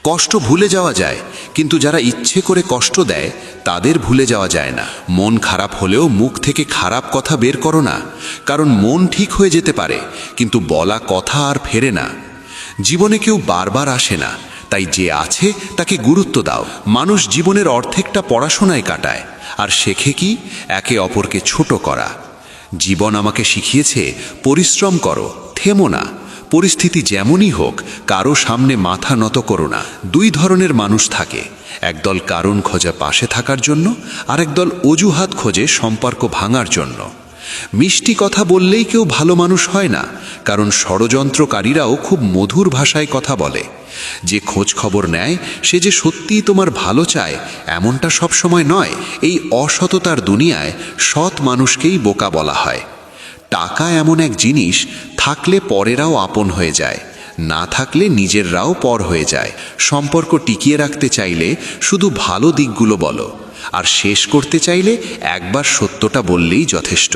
কষ্ট ভুলে যাওয়া যায়, কিন্তু যারা ইচ্ছে করে কষ্ট দেয় তাদের ভুলে যাওয়া যায় না। মন খারাপ হলেও মুখ থেকে খারাপ কথা বের করো না, কারণ মন ঠিক হয়ে যেতে পারে, কিন্তু বলা কথা আর ফেরে না। জীবনে কেউ বারবার আসে না, তাই যে আছে তাকে গুরুত্ব দাও। মানুষ জীবনের অর্ধেকটা পড়াশোনায় কাটায়, আর শেখে কি? একে অপরকে ছোট করা। জীবন আমাকে শিখিয়েছে পরিশ্রম করো, থেমো না। পরিস্থিতি যেমনই হোক, কারো সামনে মাথা নত করো না। দুই ধরনের মানুষ থাকে, একদল কারণ খোঁজে পাশে থাকার জন্য, আর একদল অজুহাত খোঁজে সম্পর্ক ভাঙার জন্য। মিষ্টি কথা বললেই কেউ ভালো মানুষ হয় না, কারণ ষড়যন্ত্রকারীরাও খুব মধুর ভাষায় কথা বলে। যে খোঁজ খবর নেয় সে যে সত্যিই তোমার ভালো চায়, এমনটা সব সময় নয়। এই অসততার দুনিয়ায় সৎ মানুষকেই বোকা বলা হয়। টাকা এমন এক জিনিস, থাকলে পরেরাও আপন হয়ে যায়, না থাকলে নিজেররাও পর হয়ে যায়। সম্পর্ক টিকিয়ে রাখতে চাইলে শুধু ভালো দিকগুলো বলো, আর শেষ করতে চাইলে একবার সত্যটা বললেই যথেষ্ট।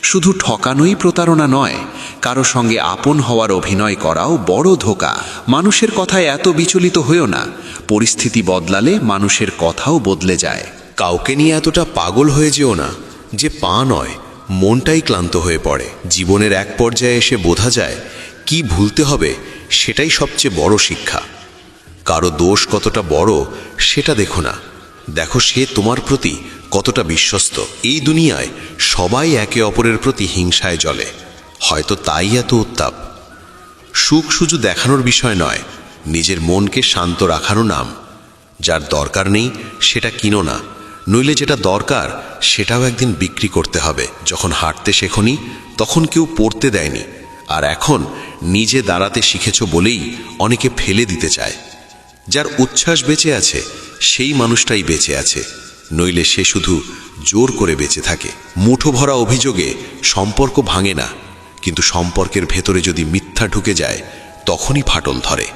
শুধু ঠকানোই প্রতারণা নয়, কারো সঙ্গে আপন হওয়ার অভিনয় করাও বড় ধোঁকা। মানুষের কথায় এত বিচলিত হয়েও না, পরিস্থিতি বদলালে মানুষের কথাও বদলে যায়। কাউকে নিয়ে এতটা পাগল হয়ে যেও না যে পা নয়, মনটাই ক্লান্ত হয়ে পড়ে। জীবনের এক পর্যায়ে এসে বোঝা যায় কি ভুলতে হবে, সেটাই সবচেয়ে বড় শিক্ষা। কারো দোষ কতটা বড় সেটা দেখো না, দেখো সে তোমার প্রতি কতটা বিশ্বস্ত। এই দুনিয়ায় সবাই একে অপরের প্রতি হিংসায় জ্বলে, হয়তো তাই এত উত্তাপ। সুখ শুধু দেখানোর বিষয় নয়, নিজের মনকে শান্ত রাখারও নাম। যার দরকার নেই সেটা কিনো না, নইলে যেটা দরকার সেটাও একদিন বিক্রি করতে হবে। যখন হাঁটতে শেখনি তখন কেউ পড়তে দেয়নি, আর এখন নিজে দাঁড়াতে শিখেছ বলেই অনেকে ফেলে দিতে চায়। যার উচ্ছ্বাস বেঁচে আছে সেই মানুষটাই বেঁচে আছে, নইলে সে শুধু জোর করে বেঁচে থাকে। মুঠো ভরা অভিযোগে সম্পর্ক ভাঙে না, কিন্তু সম্পর্কের ভেতরে যদি মিথ্যা ঢুকে যায় তখনই ফাটল ধরে।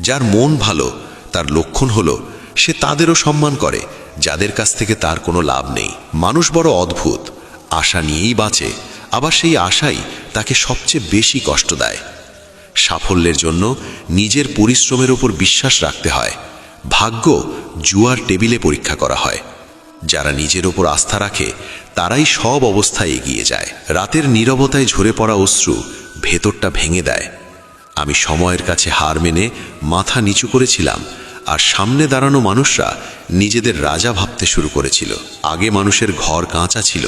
যার মন ভালো তার লক্ষণ হলো সে তাদেরও সম্মান করে যাদের কাছ থেকে তার কোনো লাভ নেই। মানুষ বড় অদ্ভুত, আশা নিয়েই বাঁচে, আবার সেই আশাই তাকে সবচেয়ে বেশি কষ্ট দেয়। সাফল্যের জন্য নিজের পরিশ্রমের উপর বিশ্বাস রাখতে হয়। ভাগ্য জুয়ার টেবিলে পরীক্ষা করা হয়। যারা নিজের ওপর আস্থা রাখে তারাই সব অবস্থায় এগিয়ে যায়। রাতের নীরবতায় ঝরে পড়া অশ্রু ভেতরটা ভেঙে দেয়। আমি সময়ের কাছে হার মেনে মাথা নিচু করেছিলাম, আর সামনে দাঁড়ানো মানুষরা নিজেদের রাজা ভাবতে শুরু করেছিল। আগে মানুষের ঘর কাঁচা ছিল,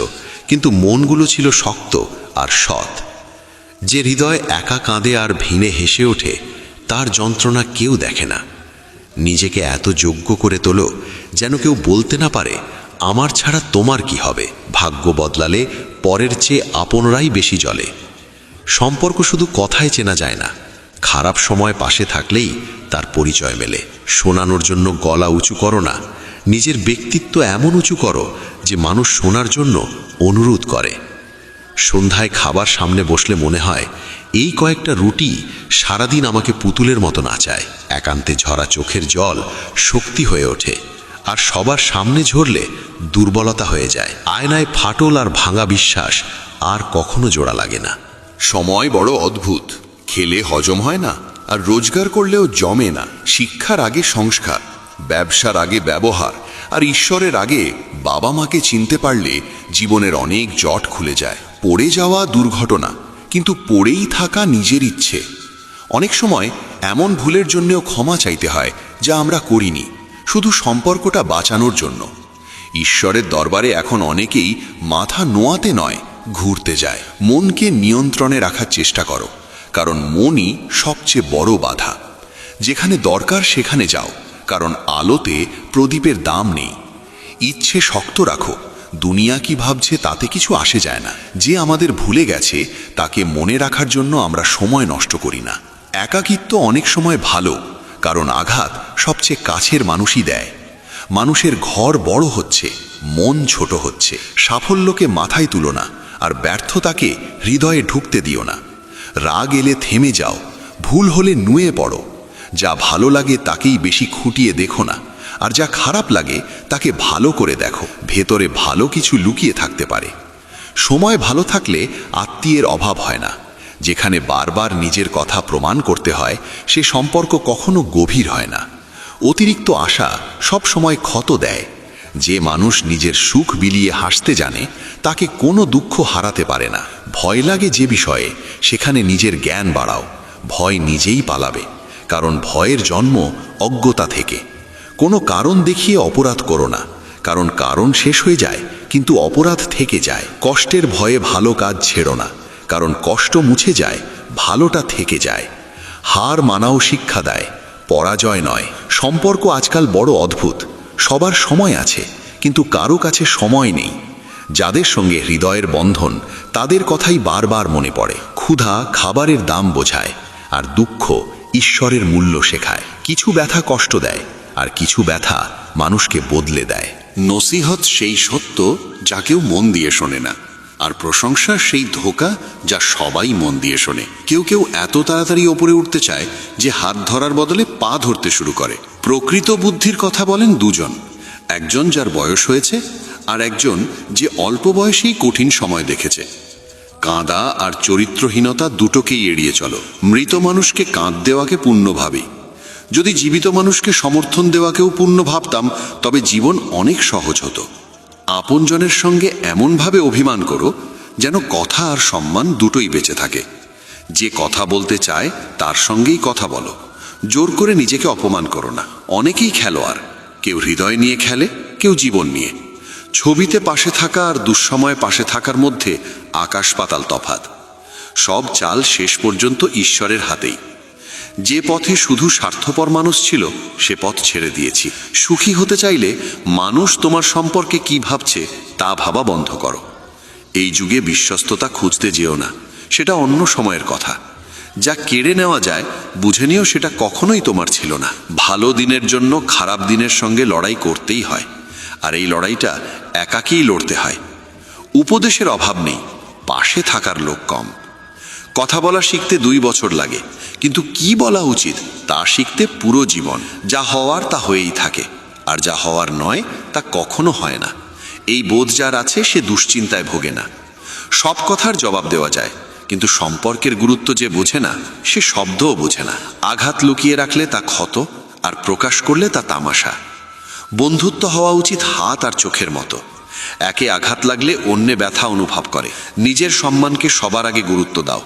কিন্তু মনগুলো ছিল শক্ত আর সৎ। যে হৃদয় একা কাঁদে আর ভিনে হেসে ওঠে, তার যন্ত্রণা কেউ দেখে না। নিজেকে এত যোগ্য করে তোলো যেন কেউ বলতে না পারে আমার ছাড়া তোমার কি হবে। ভাগ্য বদলালে পরের চেয়ে আপনরাই বেশি জ্বলে। সম্পর্ক শুধু কথায় চেনা যায় না, খারাপ সময় পাশে থাকলেই তার পরিচয় মেলে। শোনানোর জন্য গলা উঁচু করো না, নিজের ব্যক্তিত্ব এমন উঁচু করো যে মানুষ শোনার জন্য অনুরোধ করে। সন্ধ্যায় খাবার সামনে বসলে মনে হয় এই কয়েকটা রুটি সারাদিন আমাকে পুতুলের মতো নাচায়। একান্তে ঝরা চোখের জল শক্তি হয়ে ওঠে, আর সবার সামনে ঝরলে দুর্বলতা হয়ে যায়। আয়নায় ফাটল আর ভাঙা বিশ্বাস আর কখনো জোড়া লাগে না। সময় বড় অদ্ভুত, খেলে হজম হয় না, আর রোজগার করলেও জমে না। শিক্ষার আগে সংস্কার, ব্যবসার আগে ব্যবহার, আর ঈশ্বরের আগে বাবা মাকে চিনতে পারলে জীবনের অনেক জট খুলে যায়। পড়ে যাওয়া দুর্ঘটনা, কিন্তু পড়েই থাকা নিজের ইচ্ছে। অনেক সময় এমন ভুলের জন্যও ক্ষমা চাইতে হয় যা আমরা করিনি, শুধু সম্পর্কটা বাঁচানোর জন্য। ঈশ্বরের দরবারে এখন অনেকেই মাথা নোয়াতে নয়, ঘুরতে যায়। মনকে নিয়ন্ত্রণে রাখার চেষ্টা করো, কারণ মনই সবচেয়ে বড় বাধা। যেখানে দরকার সেখানে যাও, কারণ আলোতে প্রদীপের দাম নেই। ইচ্ছে শক্ত রাখো, দুনিয়া কি ভাবছে তাতে কিছু আসে যায় না। যে আমাদের ভুলে গেছে তাকে মনে রাখার জন্য আমরা সময় নষ্ট করি না। একাকিত্ব অনেক সময় ভালো, কারণ আঘাত সবচেয়ে কাছের মানুষই দেয়। মানুষের ঘর বড় হচ্ছে, মন ছোট হচ্ছে। সাফল্যকে মাথায় তুলো না, আর ব্যর্থতাকে হৃদয়ে ঢুকতে দিও না। রাগ এলে থেমে যাও, ভুল হলে নুয়ে পড়ো। যা ভালো লাগে তাকেই বেশি খুঁটিয়ে দেখো না, আর যা খারাপ লাগে তাকে ভালো করে দেখো। ভেতরে ভালো কিছু লুকিয়ে থাকতে পারে। সময় ভালো থাকলে আত্মীয়ের অভাব হয় না। যেখানে বারবার নিজের কথা প্রমাণ করতে হয়, সে সম্পর্ক কখনো গভীর হয় না। অতিরিক্ত আশা সব সময় ক্ষত দেয়। যে মানুষ নিজের সুখ বিলিয়ে হাসতে জানে, তাকে কোনো দুঃখ হারাতে পারে না। ভয় লাগে যে বিষয়ে, সেখানে নিজের জ্ঞান বাড়াও। ভয় নিজেই পালাবে, কারণ ভয়ের জন্ম অজ্ঞতা থেকে। কোনো কারণ দেখিয়ে অপরাধ করো না, কারণ কারণ শেষ হয়ে যায় কিন্তু অপরাধ থেকে যায়। কষ্টের ভয়ে ভালো কাজ ছেড়ো না, কারণ কষ্ট মুছে যায়, ভালোটা থেকে যায়। হার মানাও শিক্ষা দেয়, পরাজয় নয়। সম্পর্ক আজকাল বড় অদ্ভুত। সবার সময় আছে, কিন্তু কারো কাছে সময় নেই। যাদের সঙ্গে হৃদয়ের বন্ধন, তাদের কথাই বারবার মনে পড়ে। ক্ষুধা খাবারের দাম বোঝায়, আর দুঃখ ঈশ্বরের মূল্য শেখায়। কিছু ব্যথা কষ্ট দেয়, আর কিছু ব্যথা মানুষকে বদলে দেয়। নসিহত সেই সত্য যা কেউ মন দিয়ে শোনে না, আর প্রশংসা সেই ধোঁকা যা সবাই মন দিয়ে শোনে। কেউ কেউ এত তাড়াতাড়ি ওপরে উঠতে চায় যে হাত ধরার বদলে পা ধরতে শুরু করে। প্রকৃত বুদ্ধির কথা বলেন দুজন, একজন যার বয়স হয়েছে, আর একজন যে অল্প বয়সেই কঠিন সময় দেখেছে। কাঁদা আর চরিত্রহীনতা দুটোকেই এড়িয়ে চলো। মৃত মানুষকে কাঁদ দেওয়াকে পুণ্য ভাবি। যদি জীবিত মানুষকে সমর্থন দেওয়াকেও পুণ্য ভাবতাম, তবে জীবন অনেক সহজ হতো। আপনজনের সঙ্গে এমনভাবে অভিমান করো যেন কথা আর সম্মান দুটোই বেঁচে থাকে। যে কথা বলতে চায় তার সঙ্গেই কথা বলো। জোর করে নিজেকে অপমান করো না। অনেকেই খেলোয়াড়, কেউ হৃদয় নিয়ে খেলে, কেউ জীবন নিয়ে। ছবিতে পাশে থাকা আর দুঃসময়ে পাশে থাকার মধ্যে আকাশ পাতাল তফাৎ। সব চাল শেষ পর্যন্ত ঈশ্বরের হাতেই। যে পথে শুধু স্বার্থপর মানুষ ছিল, সে পথ ছেড়ে দিয়েছি। সুখী হতে চাইলে মানুষ তোমার সম্পর্কে কি ভাবছে তা ভাবা বন্ধ করো। এই যুগে বিশ্বস্ততা খুঁজতে যেও না, সেটা অন্য সময়ের কথা। যা কেড়ে নেওয়া যায় বুঝে নিও সেটা কখনোই তোমার ছিল না। ভালো দিনের জন্য খারাপ দিনের সঙ্গে লড়াই করতেই হয়, আর এই লড়াইটা একাকেই লড়তে হয়। উপদেশের অভাব নেই, পাশে থাকার লোক কম। কথা বলা শিখতে 2 বছর লাগে, কিন্তু কি বলা উচিত তা শিখতে পুরো জীবন। যা হওয়ার তা হয়েই থাকে, আর যা হওয়ার নয় তা কখনো হয় না। এই বোধ যার আছে সে দুশ্চিন্তায় ভোগে না। সব কথার জবাব দেওয়া যায়, কিন্তু সম্পর্কের গুরুত্ব যে বোঝে না, সে শব্দও বোঝে না। আঘাত লুকিয়ে রাখলে তা ক্ষত, আর প্রকাশ করলে তা তামাশা। বন্ধুত্ব হওয়া উচিত হাত আর চোখের মতো। একে আঘাত লাগলে অন্যে ব্যথা অনুভব করে। নিজের সম্মানকে সবার আগে গুরুত্ব দাও,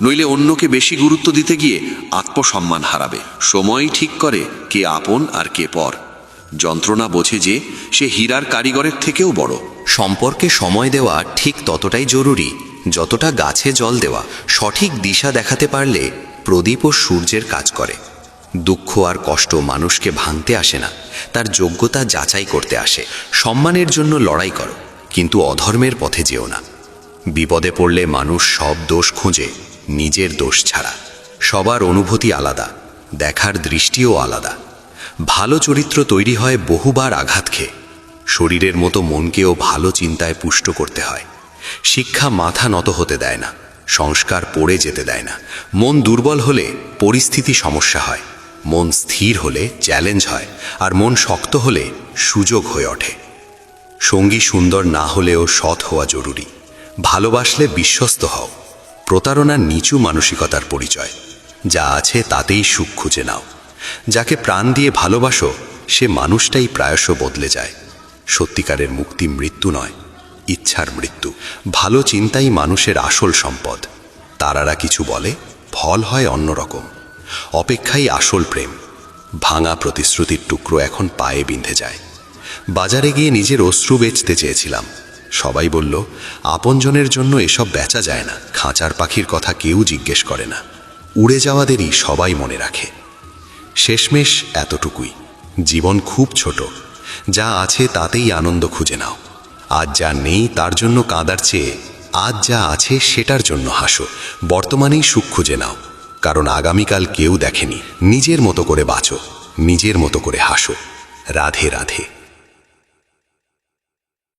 নইলে অন্যকে বেশি গুরুত্ব দিতে গিয়ে আত্মসম্মান হারাবে। সময়ই ঠিক করে কে আপন আর কে পর। যন্ত্রণা বোঝে যে সে হীরার কারিগরের থেকেও বড়। সম্পর্কে সময় দেওয়া ঠিক ততটাই জরুরি যতটা গাছে জল দেওয়া। সঠিক দিশা দেখাতে পারলে প্রদীপ ও সূর্যের কাজ করে। দুঃখ আর কষ্ট মানুষকে ভাঙতে আসে না, তার যোগ্যতা যাচাই করতে আসে। সম্মানের জন্য লড়াই করো, কিন্তু অধর্মের পথে যেও না। বিপদে পড়লে মানুষ সব দোষ খোঁজে, নিজের দোষ ছাড়া। সবার অনুভূতি আলাদা, দেখার দৃষ্টিও আলাদা। ভালো চরিত্র তৈরি হয় বহুবার আঘাত খেয়ে। শরীরের মতো মনকেও ভালো চিন্তায় পুষ্ট করতে হয়। শিক্ষা মাথা নত হতে দেয় না, সংস্কার পড়ে যেতে দেয় না। মন দুর্বল হলে পরিস্থিতি সমস্যা হয়, মন স্থির হলে চ্যালেঞ্জ হয়, আর মন শক্ত হলে সুযোগ হয়ে ওঠে। সঙ্গী সুন্দর না হলেও সৎ হওয়া জরুরি। ভালোবাসলে বিশ্বস্ত হও। প্রতারণা নিচু মানসিকতার পরিচয়। যা আছে তাতেই সুখ খুঁজে নাও। যাকে প্রাণ দিয়ে ভালোবাসো সে মানুষটাই প্রায়শ বদলে যায়। সত্যিকারের মুক্তি মৃত্যু নয়, ইচ্ছার মৃত্যু। ভালো চিন্তাই মানুষের আসল সম্পদ। তারারা কিছু বলে, ফল হয় অন্যরকম। অপেক্ষাই আসল প্রেম। ভাঙা প্রতিশ্রুতির টুকরো এখন পায়ে বিঁধে যায়। বাজারে গিয়ে নিজের অশ্রু বেচতে চেয়েছিলাম। সবাই বলল, আপনজনের জন্য এসব বেচা যায় না। খাঁচার পাখির কথা কেউ জিজ্ঞেস করে না, উড়ে যাওয়াদেরই সবাই মনে রাখে। শেষমেশ এতটুকুই, জীবন খুব ছোট, যা আছে তাতেই আনন্দ খুঁজে নাও। আজ যা নেই তার জন্য কাঁদার চেয়ে আজ যা আছে সেটার জন্য হাসো। বর্তমানেই সুখ খুঁজে নাও, কারণ আগামীকাল কেউ দেখেনি। নিজের মতো করে বাঁচো, নিজের মতো করে হাসো। রাধে রাধে।